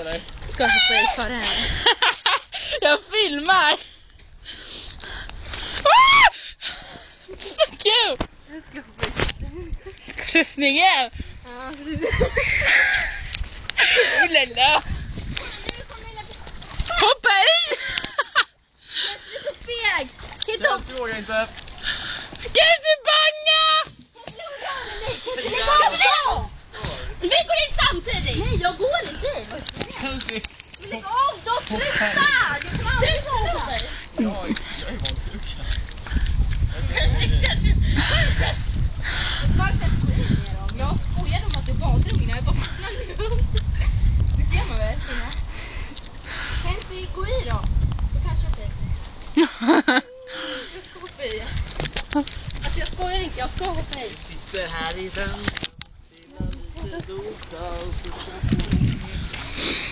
eller? Ska hoppa i för det här. Jag filmar. Fuck you. Jag ska hoppa i. Kryssningen. Ja, Ulala. Hoppa i. det är så feg. Hitta Jag upp. frågar inte. Kan du banga? Lägg av då! Vi går in samtidigt! Nej, jag går inte in! Kanske. Lägg av då, sluta! Jag kan aldrig gå på dig! Jag är vanskrucken. Jag skojade om att du badade innan, jag bara det ser man väl? Kan inte gå i då? Då kanske inte. Jag ska hoppa i. Alltså jag skojar inte, jag ska hoppa i. Sitter här i den.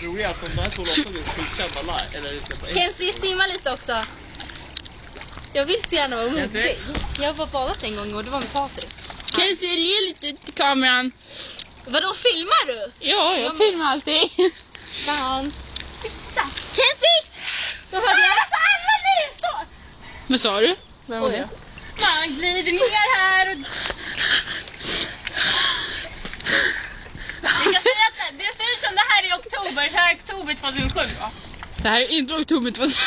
Roligt att de där två låtarna är skitkända live. Eller är det så på Kan vi simma lite också? Jag vill så gärna vara Kenzie? modig. Jag har bara badat en gång och det var med Patrik. Kenzie, ge lite till kameran. Vadå, filmar du? Ja, jag filmar alltid. Fan. Titta. Kenzie! Då hörde jag alla ni står! Vad sa du? Vad var Oj. det? Man glider ner här och... Jag säger att det ser ut som det här i oktober, så här är oktober 2007 va? Det här är inte oktober 2000.